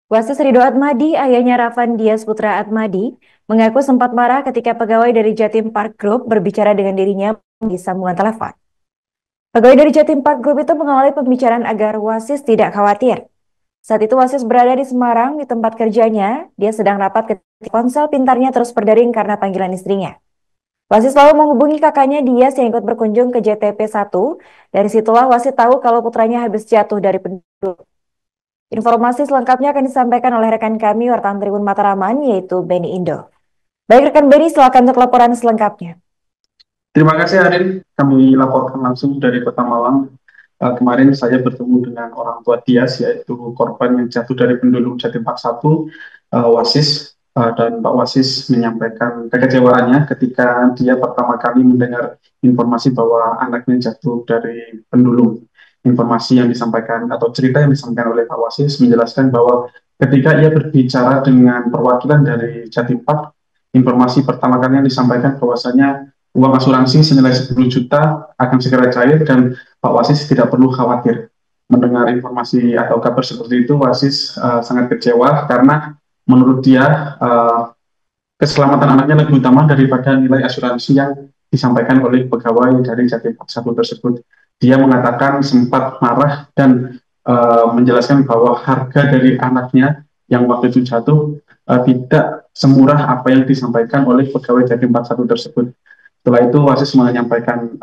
Wasis Ridho Atmadi, ayahnya Rafan Dias Putra Atmadi, mengaku sempat marah ketika pegawai dari Jatim Park Group berbicara dengan dirinya di sambungan telepon. Pegawai dari Jatim Park Group itu mengawali pembicaraan agar Wasis tidak khawatir. Saat itu Wasis berada di Semarang di tempat kerjanya, dia sedang rapat ketika ponsel pintarnya terus berdering karena panggilan istrinya. Wasis lalu menghubungi kakaknya Dias yang ikut berkunjung ke JTP 1. Dari situlah Wasis tahu kalau putranya habis jatuh dari penduduk. Informasi selengkapnya akan disampaikan oleh rekan kami wartawan Tribun Mataraman, yaitu Beni Indo. Baik rekan Beni, silakan untuk laporan selengkapnya. Terima kasih Arin, kami laporkan langsung dari Kota Malang. Kemarin saya bertemu dengan orang tua Dias, yaitu korban yang jatuh dari pendulum Jatim Park 1, Wasis, dan Pak Wasis menyampaikan kekecewaannya ketika dia pertama kali mendengar informasi bahwa anaknya jatuh dari pendulum. Informasi yang disampaikan atau cerita yang disampaikan oleh Pak Wasis menjelaskan bahwa ketika ia berbicara dengan perwakilan dari Jatim Park, informasi pertama kali yang disampaikan bahwasanya uang asuransi senilai 10 juta akan segera cair dan Pak Wasis tidak perlu khawatir. Mendengar informasi atau kabar seperti itu, Wasis sangat kecewa karena menurut dia keselamatan anaknya lebih utama daripada nilai asuransi yang disampaikan oleh pegawai dari Jatim Park 1 tersebut. Dia mengatakan sempat marah dan menjelaskan bahwa harga dari anaknya yang waktu itu jatuh tidak semurah apa yang disampaikan oleh pegawai Jatim Park 1 tersebut. Setelah itu Wasis menyampaikan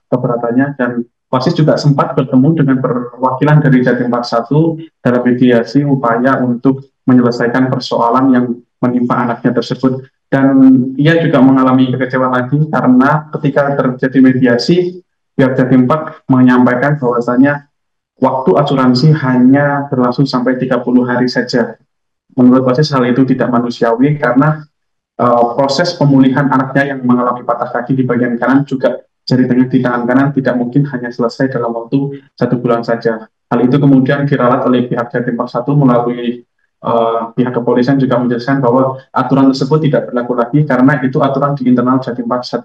keberatannya dan Wasis juga sempat bertemu dengan perwakilan dari Jatim Park 1 dalam mediasi upaya untuk menyelesaikan persoalan yang menimpa anaknya tersebut. Dan ia juga mengalami kekecewaan lagi karena ketika terjadi mediasi, pihak Jatim Park menyampaikan bahwasanya waktu asuransi hanya berlangsung sampai 30 hari saja. Menurut Wasis hal itu tidak manusiawi karena proses pemulihan anaknya yang mengalami patah kaki di bagian kanan juga jari tengah di tangan kanan tidak mungkin hanya selesai dalam waktu 1 bulan saja. Hal itu kemudian diralat oleh pihak Jatim Park 1 melalui pihak kepolisian juga menjelaskan bahwa aturan tersebut tidak berlaku lagi karena itu aturan di internal Jatim Park 1.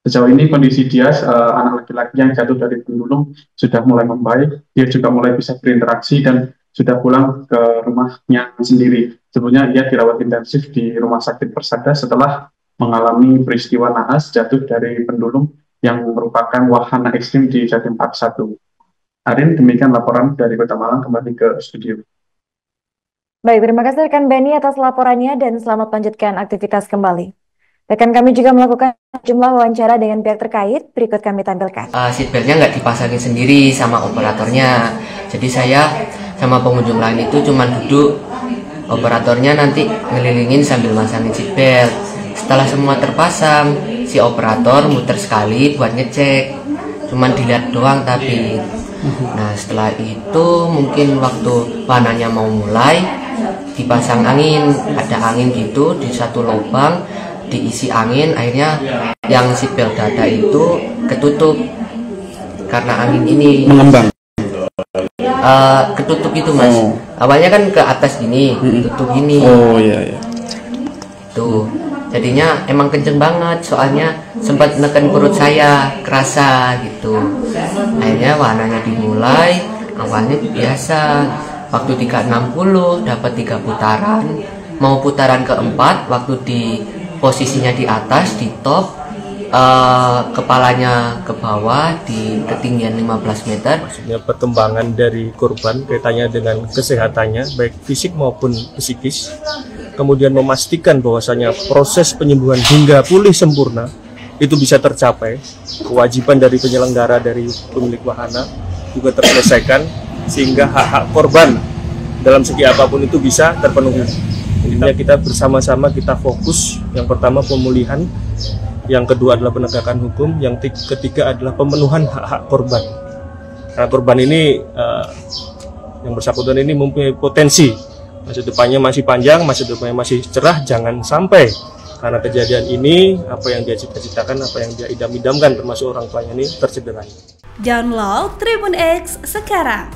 Sejauh ini kondisi Dias, anak laki-laki yang jatuh dari pendulum, sudah mulai membaik. Dia juga mulai bisa berinteraksi dan sudah pulang ke rumahnya sendiri. Sebelumnya ia dirawat intensif di Rumah Sakit Persada setelah mengalami peristiwa naas jatuh dari pendulum yang merupakan wahana ekstrim di Jatim Park 1. Arin, demikian laporan dari Kota Malang, kembali ke studio. Baik, terima kasih rekan Beni atas laporannya dan selamat lanjutkan aktivitas kembali. Rekan kami juga melakukan jumlah wawancara dengan pihak terkait, berikut kami tampilkan. Seatbeltnya nggak dipasangin sendiri sama operatornya, jadi saya sama pengunjung lain itu cuma duduk, operatornya nanti ngelilingin sambil masangin seatbelt. Setelah semua terpasang, si operator muter sekali buat ngecek, cuman dilihat doang tapi. Nah setelah itu mungkin waktu wahananya mau mulai, dipasang angin, ada angin gitu di satu lubang, diisi angin, akhirnya yang seatbelt dada itu ketutup karena angin ini mengembang. Ketutup itu mas. Awalnya kan ke atas gini, tutup gini. Oh iya. Tuh, jadinya emang kenceng banget, soalnya sempat neken perut saya, kerasa gitu. Akhirnya wahananya dimulai, awalnya biasa, waktu 360 dapat 3 putaran, mau putaran keempat, waktu di posisinya di atas, di top, kepalanya ke bawah di ketinggian 15 meter. Maksudnya perkembangan dari korban kaitannya dengan kesehatannya baik fisik maupun psikis, kemudian memastikan bahwasanya proses penyembuhan hingga pulih sempurna itu bisa tercapai, kewajiban dari penyelenggara dari pemilik wahana juga terselesaikan sehingga hak-hak korban dalam segi apapun itu bisa terpenuhi. Intinya kita bersama-sama kita fokus, yang pertama pemulihan, yang kedua adalah penegakan hukum, yang ketiga adalah pemenuhan hak-hak korban. Karena korban ini yang bersangkutan ini mempunyai potensi, masa depannya masih panjang, masa depannya masih cerah, jangan sampai karena kejadian ini apa yang dia cita-citakan, apa yang dia idam-idamkan termasuk orang tuanya ini tercederai. Download Tribun X sekarang,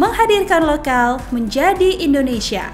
menghadirkan lokal menjadi Indonesia.